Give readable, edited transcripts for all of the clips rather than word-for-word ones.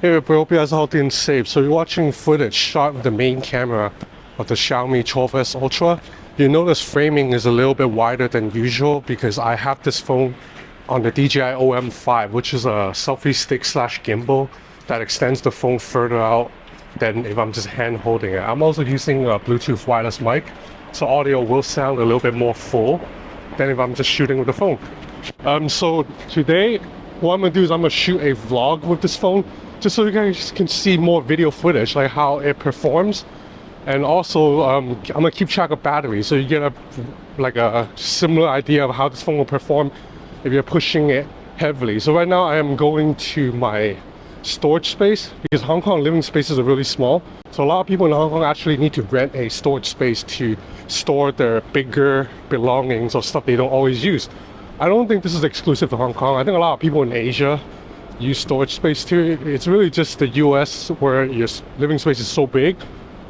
Hey, bro, hope you guys are healthy and safe. So you're watching footage shot with the main camera of the Xiaomi 12S Ultra. You notice framing is a little bit wider than usual because I have this phone on the DJI OM5, which is a selfie stick slash gimbal that extends the phone further out than if I'm just hand holding it. I'm also using a Bluetooth wireless mic, so audio will sound a little bit more full than if I'm just shooting with the phone. So today, what I'm gonna do is I'm gonna shoot a vlog with this phone, just so you guys can see more video footage, like how it performs. And also, I'm gonna keep track of battery, so you get a similar idea of how this phone will perform if you're pushing it heavily. So right now I am going to my storage space because Hong Kong living spaces are really small. So a lot of people in Hong Kong actually need to rent a storage space to store their bigger belongings or stuff they don't always use. I don't think this is exclusive to Hong Kong. I think a lot of people in Asia use storage space too. It's really just the US where your living space is so big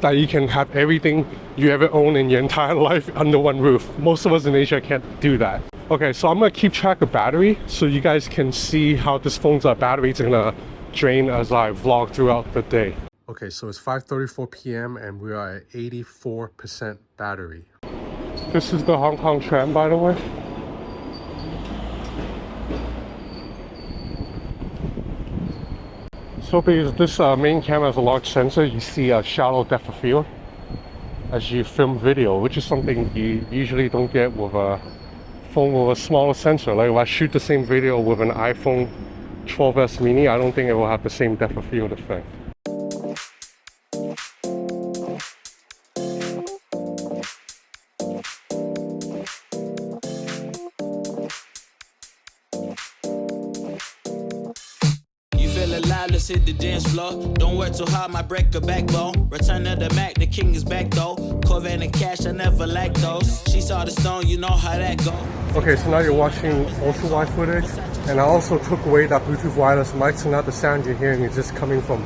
that you can have everything you ever own in your entire life under one roof. Most of us in Asia can't do that. Okay, so I'm gonna keep track of battery so you guys can see how this phone's battery is gonna drain as I vlog throughout the day. Okay, so it's 5:34 p.m. and we are at 84% battery. This is the Hong Kong tram, by the way. So because this main camera has a large sensor, you see a shallow depth of field as you film video, which is something you usually don't get with a phone with a smaller sensor. Like if I shoot the same video with an iPhone 12S mini, I don't think it will have the same depth of field effect. Alive, let's hit the dance floor. Don't work too hard, might break a backbone. Return of the Mac, the king is back though. Corvette and cash, I never lack those. She saw the stone, you know how that go. Okay, so now you're watching ultra wide footage, and I also took away that Bluetooth wireless mic, so now the sound you're hearing is just coming from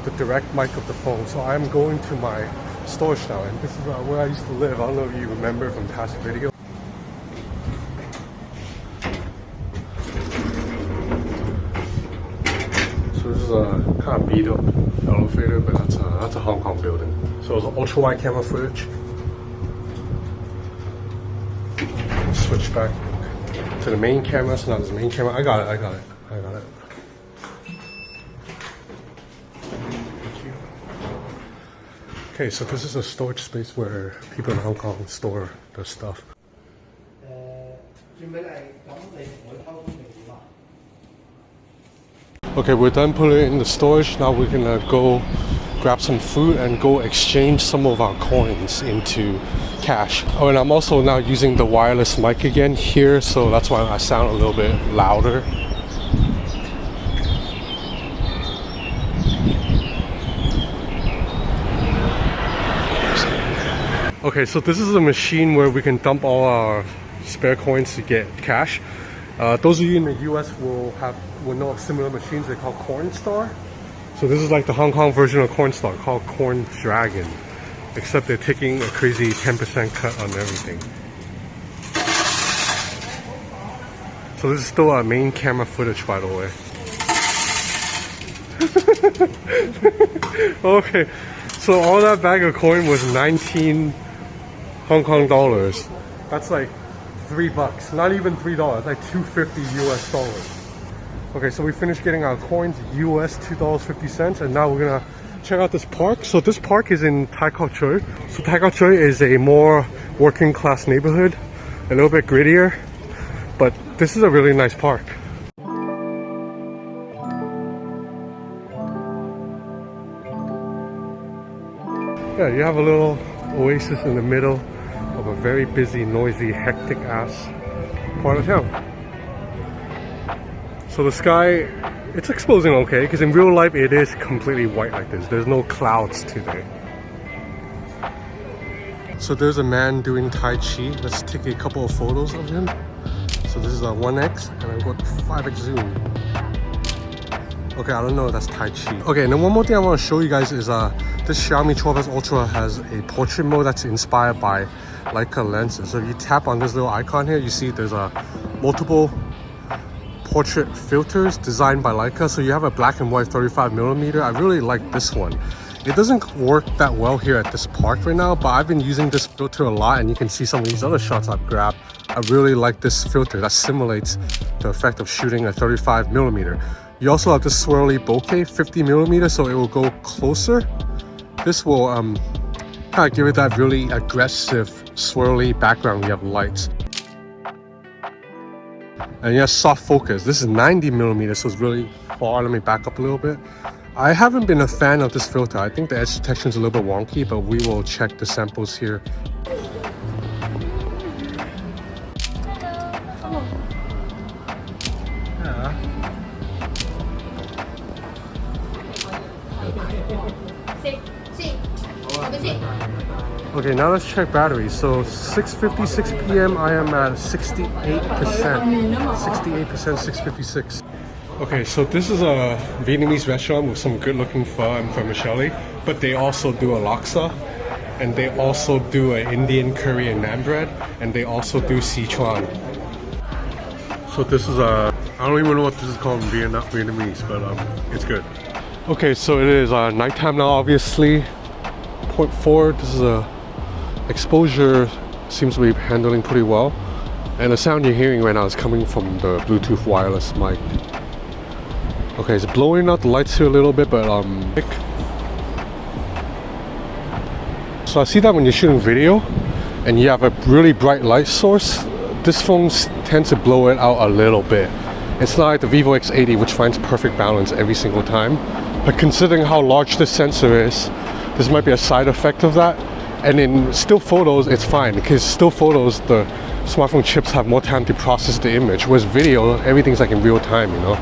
the direct mic of the phone. So I'm going to my storage now, and this is where I used to live. I don't know if you remember from past video. So this is a kind of beat up elevator, but that's a Hong Kong building. So it's ultra wide camera footage. Switch back to the main camera. So now there's the main camera. I got it. Thank you. Okay, so this is a storage space where people in Hong Kong store their stuff. Okay, we're done putting it in the storage. Now we're gonna go grab some food and go exchange some of our coins into cash. Oh, and I'm also now using the wireless mic again here, so that's why I sound a little bit louder. Okay, so this is a machine where we can dump all our spare coins to get cash. Those of you in the US will know of similar machines they call Cornstar. So this is like the Hong Kong version of Cornstar called Corn Dragon, except they're taking a crazy 10% cut on everything. So this is still our main camera footage, by the way. Okay, so all that bag of coin was 19 Hong Kong dollars. That's like $3, not even $3, like $2.50 US dollars. Okay, so we finished getting our coins, US $2.50, and now we're gonna check out this park. So this park is in Tai Kok Tsui. So Tai Kok Tsui is a more working class neighborhood, a little bit grittier, but this is a really nice park. Yeah, you have a little oasis in the middle of a very busy, noisy, hectic ass part of town. So the sky, it's exposing okay, because in real life it is completely white like this. There's no clouds today. So there's a man doing Tai Chi. Let's take a couple of photos of him. So this is a 1x, and I got 5x zoom. Okay, I don't know if that's Tai Chi. Okay, and then one more thing I want to show you guys is this Xiaomi 12S Ultra has a portrait mode that's inspired by Leica lenses. So if you tap on this little icon here, you see there's multiple portrait filters designed by Leica. So you have a black and white 35mm. I really like this one. It doesn't work that well here at this park right now, but I've been using this filter a lot, and you can see some of these other shots I've grabbed. I really like this filter that simulates the effect of shooting a 35mm. You also have this swirly bokeh 50mm, so it will go closer. This will kind of give it that really aggressive swirly background. You have lights. And you have soft focus. This is 90mm, so it's really far. Let me back up a little bit. I haven't been a fan of this filter. I think the edge detection is a little bit wonky, but we will check the samples here. Okay, now let's check battery. So 6:56 p.m. I am at 68%. 68%, 6:56. Okay, so this is a Vietnamese restaurant with some good looking pho and vermicelli, but they also do a laksa, and they also do an Indian curry and naan bread, and they also do Sichuan. So this is a, I don't even know what this is called in Vietnamese, but it's good. Okay, so it is nighttime now, obviously. 0.4, this is a exposure, seems to be handling pretty well. And the sound you're hearing right now is coming from the Bluetooth wireless mic. Okay, it's blowing out the lights here a little bit, but so I see that when you're shooting video and you have a really bright light source, this phone tends to blow it out a little bit. It's not like the Vivo X80, which finds perfect balance every single time. But considering how large this sensor is, this might be a side effect of that. And in still photos, it's fine, because still photos, the smartphone chips have more time to process the image, whereas video, everything's like in real time, you know?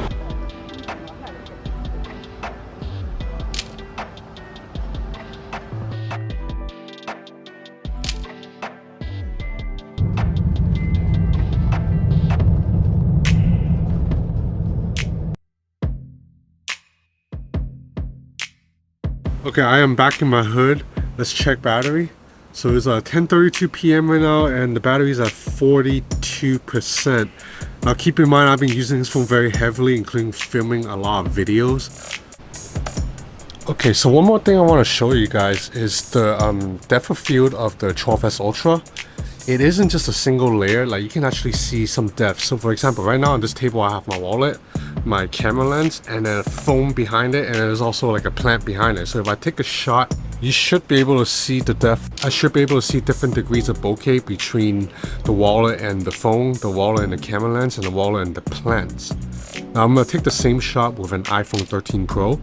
Okay, I am back in my hood. Let's check battery. So it's 10:32 p.m. right now, and the battery is at 42%. Now keep in mind, I've been using this phone very heavily, including filming a lot of videos. Okay, so one more thing I want to show you guys is the depth of field of the 12S Ultra. It isn't just a single layer, like you can actually see some depth. So for example, right now on this table I have my wallet, my camera lens, and a phone behind it, and there's also like a plant behind it. So if I take a shot, you should be able to see the depth. I should be able to see different degrees of bokeh between the wallet and the phone, the wallet and the camera lens, and the wallet and the plants. Now I'm going to take the same shot with an iPhone 13 Pro.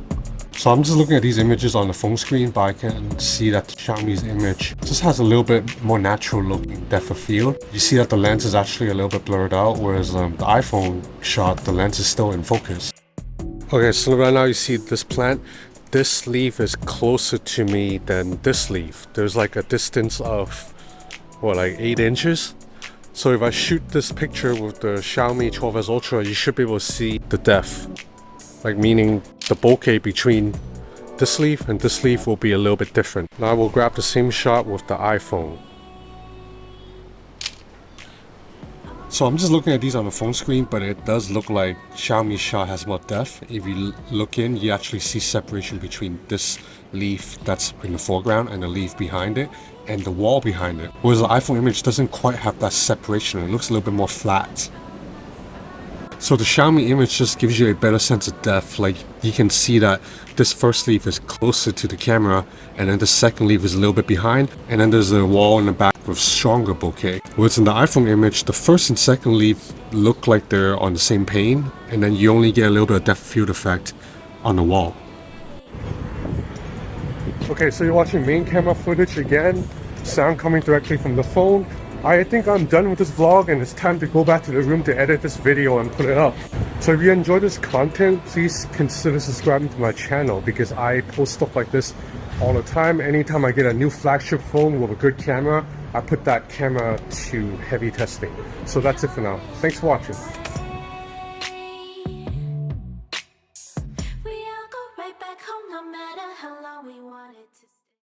So I'm just looking at these images on the phone screen, but I can see that Xiaomi's image just has a little bit more natural looking depth of field. You see that the lens is actually a little bit blurred out, whereas the iPhone shot, the lens is still in focus. Okay, so right now you see this plant. This leaf is closer to me than this leaf. There's like a distance of, what, like 8 inches? So if I shoot this picture with the Xiaomi 12S Ultra, you should be able to see the depth. Like meaning the bokeh between this leaf and this leaf will be a little bit different. Now I will grab the same shot with the iPhone. So I'm just looking at these on the phone screen, but it does look like Xiaomi's shot has more depth. If you look in, you actually see separation between this leaf that's in the foreground and the leaf behind it and the wall behind it. Whereas the iPhone image doesn't quite have that separation. It looks a little bit more flat. So the Xiaomi image just gives you a better sense of depth. Like you can see that this first leaf is closer to the camera, and then the second leaf is a little bit behind, and then there's a wall in the back with stronger bokeh. Whereas in the iPhone image, the first and second leaf look like they're on the same pane, and then you only get a little bit of depth of field effect on the wall. Okay, so you're watching main camera footage again, sound coming directly from the phone. I think I'm done with this vlog, and it's time to go back to the room to edit this video and put it up. So if you enjoy this content, please consider subscribing to my channel, because I post stuff like this all the time. Anytime I get a new flagship phone with a good camera, I put that camera to heavy testing. So that's it for now. Thanks for watching.